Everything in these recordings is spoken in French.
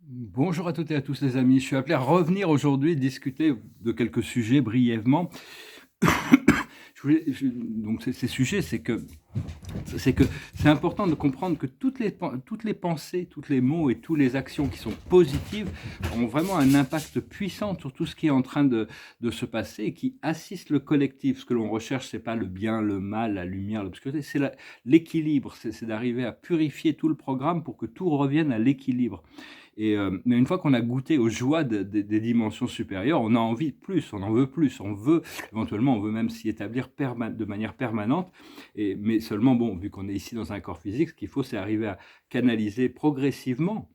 Bonjour à toutes et à tous les amis, je suis appelé à revenir aujourd'hui discuter de quelques sujets brièvement. Donc ces sujets, c'est que c'est important de comprendre que toutes les pensées, tous les mots et toutes les actions qui sont positives ont vraiment un impact puissant sur tout ce qui est en train de se passer et qui assiste le collectif. Ce que l'on recherche, c'est pas le bien, le mal, la lumière, l'obscurité, c'est l'équilibre, c'est d'arriver à purifier tout le programme pour que tout revienne à l'équilibre. Mais une fois qu'on a goûté aux joies des dimensions supérieures, on a envie de plus, on en veut plus, on veut éventuellement, on veut même s'y établir de manière permanente. Mais seulement, bon, vu qu'on est ici dans un corps physique, ce qu'il faut, c'est arriver à canaliser progressivement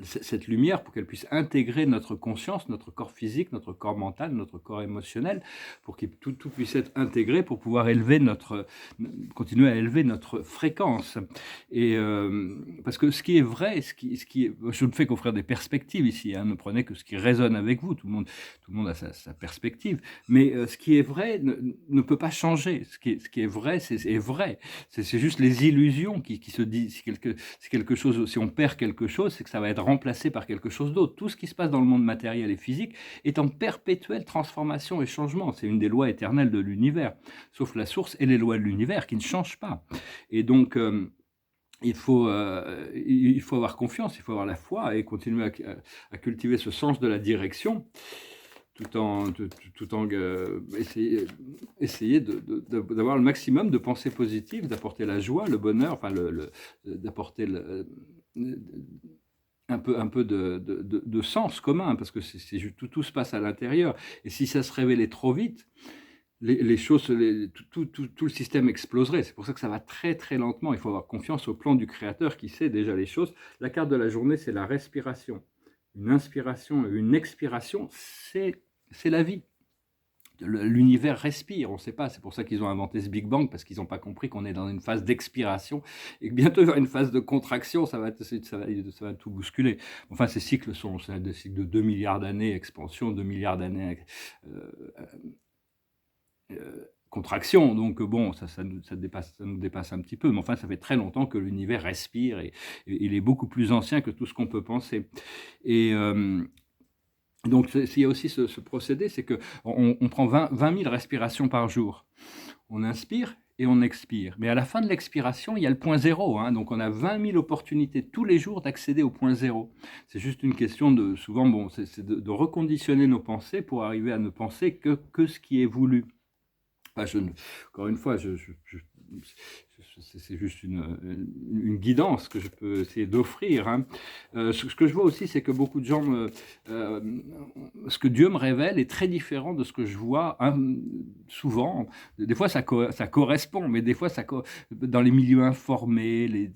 cette lumière pour qu'elle puisse intégrer notre conscience, notre corps physique, notre corps mental, notre corps émotionnel, pour que tout puisse être intégré pour pouvoir continuer à élever notre fréquence. Parce que ce qui est vrai, je ne fais qu'offrir des perspectives ici, hein, ne prenez que ce qui résonne avec vous, tout le monde a sa perspective, mais ce qui est vrai ne peut pas changer. Ce qui est vrai, c'est vrai. C'est juste les illusions qui se disent. Si on perd quelque chose, c'est que ça va être remplacé par quelque chose d'autre. Tout ce qui se passe dans le monde matériel et physique est en perpétuelle transformation et changement. C'est une des lois éternelles de l'univers, sauf la source et les lois de l'univers qui ne changent pas. Et donc, il faut avoir confiance, il faut avoir la foi et continuer à cultiver ce sens de la direction tout en essayer d'avoir le maximum de pensées positives, d'apporter la joie, le bonheur, enfin d'apporter un peu de sens commun, parce que tout se passe à l'intérieur. Et si ça se révélait trop vite, les choses, tout le système exploserait. C'est pour ça que ça va très très lentement. Il faut avoir confiance au plan du Créateur qui sait déjà les choses. La carte de la journée, c'est la respiration. Une inspiration et une expiration, c'est la vie. L'univers respire, on ne sait pas, c'est pour ça qu'ils ont inventé ce Big Bang, parce qu'ils n'ont pas compris qu'on est dans une phase d'expiration, et que bientôt il y aura une phase de contraction, ça va tout bousculer. Enfin, ces cycles sont des cycles de 2 milliards d'années, expansion, 2 milliards d'années, contraction, donc bon, ça nous dépasse un petit peu, mais enfin, ça fait très longtemps que l'univers respire, et il est beaucoup plus ancien que tout ce qu'on peut penser. Et donc, il y a aussi ce procédé, c'est qu'on prend 20 000 respirations par jour. On inspire et on expire. Mais à la fin de l'expiration, il y a le point zéro. Hein, donc, on a 20 000 opportunités tous les jours d'accéder au point zéro. C'est juste une question souvent, bon, c'est de reconditionner nos pensées pour arriver à ne penser que ce qui est voulu. Enfin, encore une fois, c'est juste une guidance que je peux essayer d'offrir. Hein. Ce que je vois aussi, c'est que beaucoup de gens, ce que Dieu me révèle est très différent de ce que je vois, hein, souvent. Des fois, ça correspond, mais des fois, dans les milieux informés,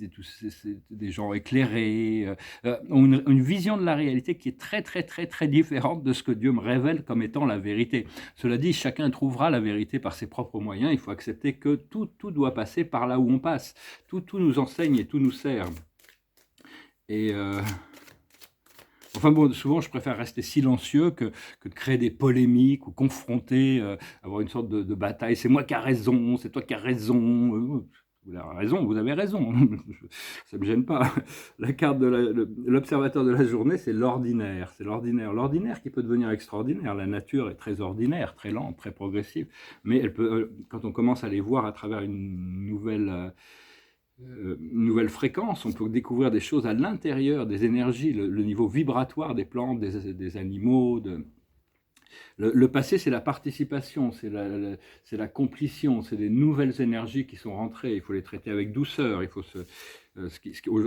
des gens éclairés, ont une vision de la réalité qui est très, très, très, très différente de ce que Dieu me révèle comme étant la vérité. Cela dit, chacun trouvera la vérité par ses propres moyens. Il faut accepter que tout doit passer par là où on passe. Tout nous enseigne et tout nous sert. Et enfin bon, souvent je préfère rester silencieux que de créer des polémiques ou confronter, avoir une sorte de bataille. C'est moi qui a raison, c'est toi qui as raison. Vous avez raison, ça ne me gêne pas. La carte de l'observateur de la journée, c'est l'ordinaire. C'est l'ordinaire qui peut devenir extraordinaire. La nature est très ordinaire, très lente, très progressive, mais elle peut, quand on commence à les voir à travers une nouvelle fréquence, on peut découvrir des choses à l'intérieur, des énergies, le niveau vibratoire des plantes, des animaux. Le passé, c'est la participation, c'est la complétion, c'est des nouvelles énergies qui sont rentrées. Il faut les traiter avec douceur.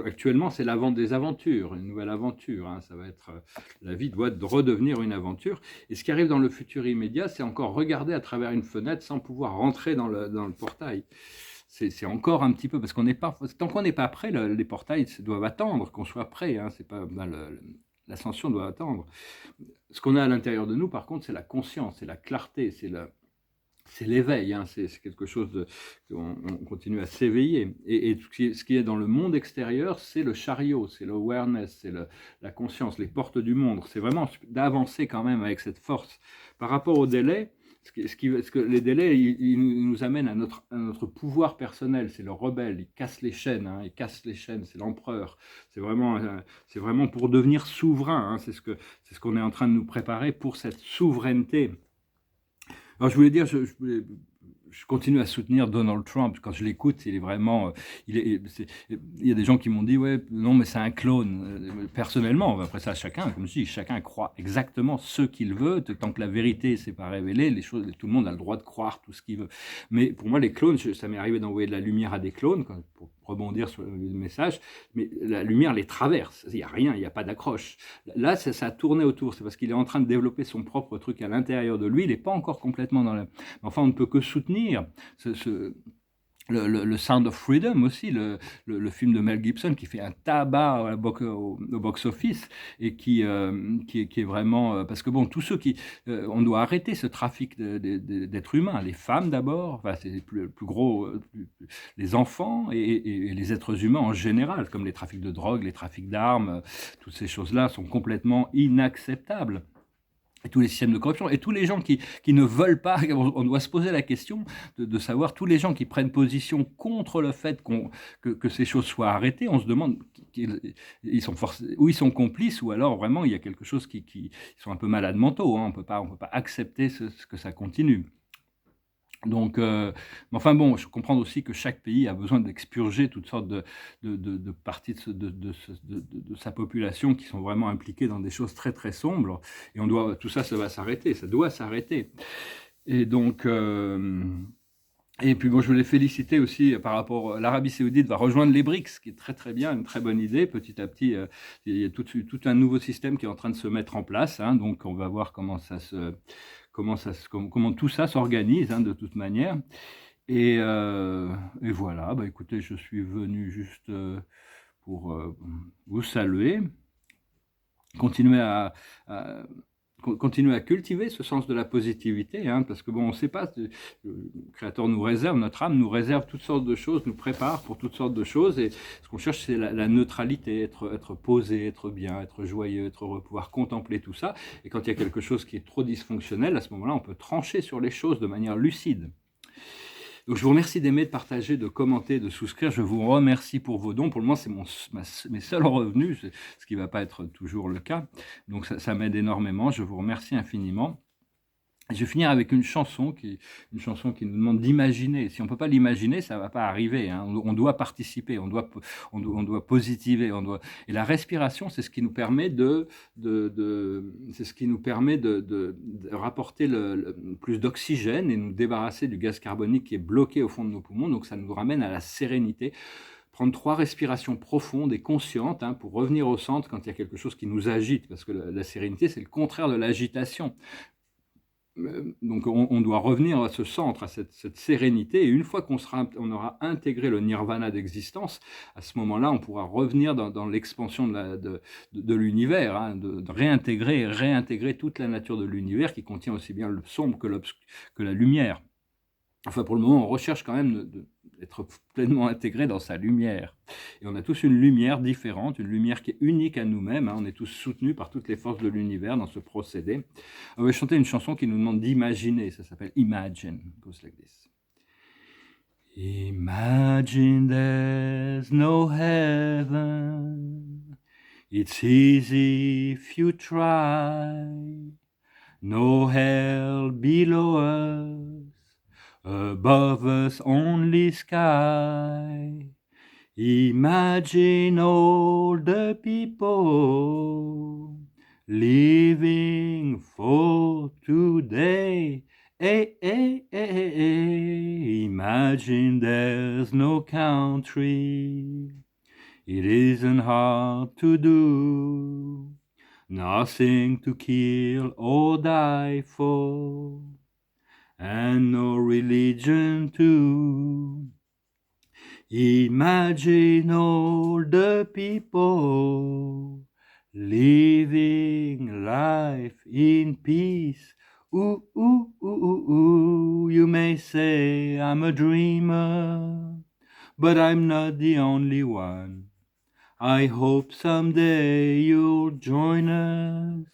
Actuellement, c'est des aventures, une nouvelle aventure. Hein, ça va être, la vie doit redevenir une aventure. Et ce qui arrive dans le futur immédiat, c'est encore regarder à travers une fenêtre sans pouvoir rentrer dans le portail. C'est encore un petit peu, parce tant qu'on n'est pas prêt, les portails doivent attendre qu'on soit prêt. Hein, c'est pas, l'ascension doit attendre. Ce qu'on a à l'intérieur de nous, par contre, c'est la conscience, c'est la clarté, c'est l'éveil. Hein, c'est quelque chose on continue à s'éveiller. Et ce qui est dans le monde extérieur, c'est le chariot, c'est l'awareness, c'est la conscience, les portes du monde. C'est vraiment d'avancer quand même avec cette force. Par rapport au délai, ce que les délais, ils nous amènent à notre pouvoir personnel. C'est le rebelle, il casse les chaînes, hein, il casse les chaînes, c'est l'empereur. C'est vraiment pour devenir souverain, hein, c'est ce qu'on est en train de nous préparer pour cette souveraineté. Alors je voulais dire, je continue à soutenir Donald Trump. Quand je l'écoute, il est vraiment. Il y a des gens qui m'ont dit, ouais, non, mais c'est un clone. Personnellement, après ça, comme je dis, chacun croit exactement ce qu'il veut. Tant que la vérité s'est pas révélée, les choses, tout le monde a le droit de croire tout ce qu'il veut. Mais pour moi, les clones, ça m'est arrivé d'envoyer de la lumière à des clones, pour rebondir sur le message, mais la lumière les traverse. Il n'y a rien, il n'y a pas d'accroche. Là, ça a tourné autour. C'est parce qu'il est en train de développer son propre truc à l'intérieur de lui. Il n'est pas encore complètement dans la. Enfin, on ne peut que soutenir le Sound of Freedom aussi, le film de Mel Gibson qui fait un tabac au box-office et qui est vraiment... parce que bon, tous ceux qui... on doit arrêter ce trafic d'êtres humains. Les femmes d'abord, enfin, c'est le plus gros... les enfants et les êtres humains en général, comme les trafics de drogue, les trafics d'armes, toutes ces choses-là sont complètement inacceptables. Et tous les systèmes de corruption, et tous les gens qui ne veulent pas, on doit se poser la question de savoir, tous les gens qui prennent position contre le fait que ces choses soient arrêtées, on se demande ils sont complices, ou alors vraiment il y a quelque chose qui sont un peu malades mentaux, hein, on peut pas accepter ce que ça continue. Donc, enfin bon, je comprends aussi que chaque pays a besoin d'expurger toutes sortes de parties de sa population qui sont vraiment impliquées dans des choses très très sombres. Et tout ça, ça va s'arrêter, ça doit s'arrêter. Et donc, et puis bon, je voulais féliciter aussi par rapport, l'Arabie Saoudite va rejoindre les BRICS, ce qui est très très bien, une très bonne idée. Petit à petit, il y a tout un nouveau système qui est en train de se mettre en place. Hein, donc, on va voir comment tout ça s'organise, hein, de toute manière. Et voilà, bah, écoutez, je suis venu juste pour vous saluer, continuer à cultiver ce sens de la positivité, hein, parce que bon, on ne sait pas, le Créateur nous réserve, notre âme nous réserve toutes sortes de choses, nous prépare pour toutes sortes de choses, et ce qu'on cherche, c'est la neutralité, être posé, être bien, être joyeux, être heureux, pouvoir contempler tout ça. Et quand il y a quelque chose qui est trop dysfonctionnel, à ce moment-là, on peut trancher sur les choses de manière lucide. Donc je vous remercie d'aimer, de partager, de commenter, de souscrire. Je vous remercie pour vos dons. Pour le moment, c'est mes seuls revenus, ce qui ne va pas être toujours le cas. Donc ça m'aide énormément. Je vous remercie infiniment. Je vais finir avec une chanson qui nous demande d'imaginer. Si on ne peut pas l'imaginer, ça ne va pas arriver. Hein. On doit participer, on doit positiver. Et la respiration, c'est ce qui nous permet de rapporter plus d'oxygène et nous débarrasser du gaz carbonique qui est bloqué au fond de nos poumons. Donc ça nous ramène à la sérénité. Prendre 3 respirations profondes et conscientes, hein, pour revenir au centre quand il y a quelque chose qui nous agite. Parce que la sérénité, c'est le contraire de l'agitation. Donc on doit revenir à ce centre, à cette sérénité, et une fois qu'on aura intégré le nirvana d'existence, à ce moment-là, on pourra revenir dans l'expansion de l'univers, hein, de réintégrer toute la nature de l'univers qui contient aussi bien le sombre que la lumière. Enfin, pour le moment, on recherche quand même d'être pleinement intégré dans sa lumière. Et on a tous une lumière différente, une lumière qui est unique à nous-mêmes. Hein. On est tous soutenus par toutes les forces de l'univers dans ce procédé. On va chanter une chanson qui nous demande d'imaginer. Ça s'appelle Imagine. It goes like this. Imagine there's no heaven. It's easy if you try. No hell below us. Above us only sky. Imagine all the people living for today. Hey, hey, hey, hey. Imagine there's no country. It isn't hard to do. Nothing to kill or die for. And no religion too. Imagine all the people living life in peace. Ooh, ooh, ooh, ooh, ooh. You may say I'm a dreamer, but I'm not the only one. I hope someday you'll join us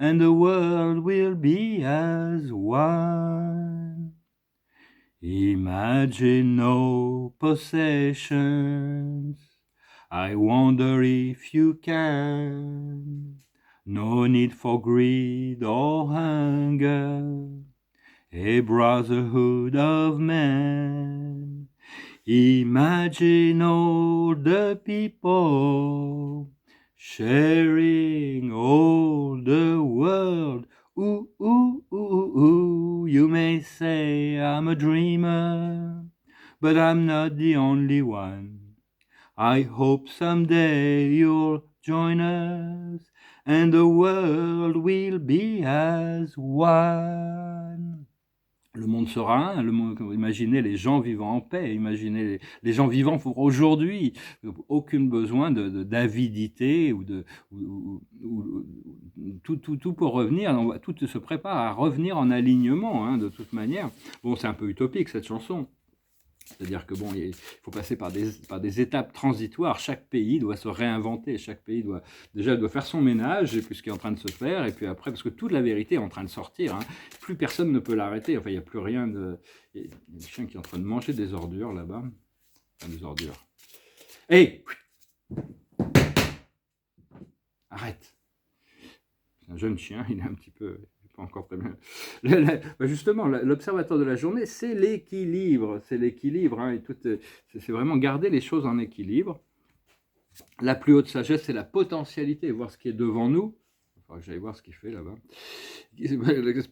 and the world will be as one. Imagine no possessions, I wonder if you can. No need for greed or hunger, a brotherhood of men. Imagine all the people sharing all the world. Ooh, ooh, ooh, ooh, you may say I'm a dreamer, but I'm not the only one. I hope someday you'll join us, and the world will be as one. Le monde sera un, imaginez les gens vivant en paix, imaginez les gens vivant pour aujourd'hui, aucun besoin d'avidité tout pour revenir, tout se prépare à revenir en alignement, hein, de toute manière. Bon, c'est un peu utopique cette chanson. C'est-à-dire que bon, il faut passer par des étapes transitoires. Chaque pays doit se réinventer. Chaque pays doit faire son ménage, et puis ce qui est en train de se faire. Et puis après, parce que toute la vérité est en train de sortir. Hein. Plus personne ne peut l'arrêter. Enfin, il n'y a plus rien de. Il y a un chien qui est en train de manger des ordures là-bas. Enfin, des ordures. Hé, arrête. C'est un jeune chien. Il est un petit peu. Pas encore très bien. Justement, l'observateur de la journée, c'est l'équilibre. C'est l'équilibre. Hein, c'est vraiment garder les choses en équilibre. La plus haute sagesse, c'est la potentialité, voir ce qui est devant nous. Il faudra que j'aille voir ce qu'il fait là-bas.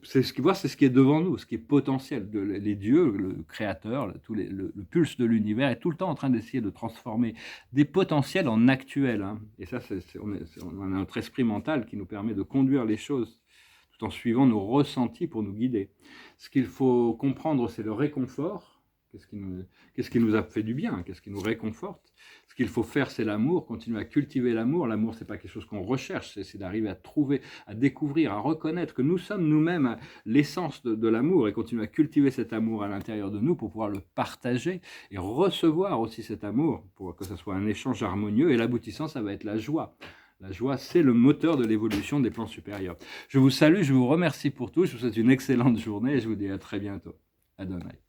C'est ce qui est devant nous, ce qui est potentiel. Les dieux, le créateur, le pulse de l'univers est tout le temps en train d'essayer de transformer des potentiels en actuels. Hein. Et ça, on a notre esprit mental qui nous permet de conduire les choses en suivant nos ressentis pour nous guider. Ce qu'il faut comprendre, c'est le réconfort. Qu'est-ce qui nous a fait du bien? Qu'est-ce qui nous réconforte? Ce qu'il faut faire, c'est l'amour, continuer à cultiver l'amour. L'amour, c'est pas quelque chose qu'on recherche, c'est d'arriver à trouver, à découvrir, à reconnaître que nous sommes nous-mêmes l'essence de l'amour et continuer à cultiver cet amour à l'intérieur de nous pour pouvoir le partager et recevoir aussi cet amour pour que ce soit un échange harmonieux. Et l'aboutissant, ça va être la joie. La joie, c'est le moteur de l'évolution des plans supérieurs. Je vous salue, je vous remercie pour tout, je vous souhaite une excellente journée et je vous dis à très bientôt. Adonai.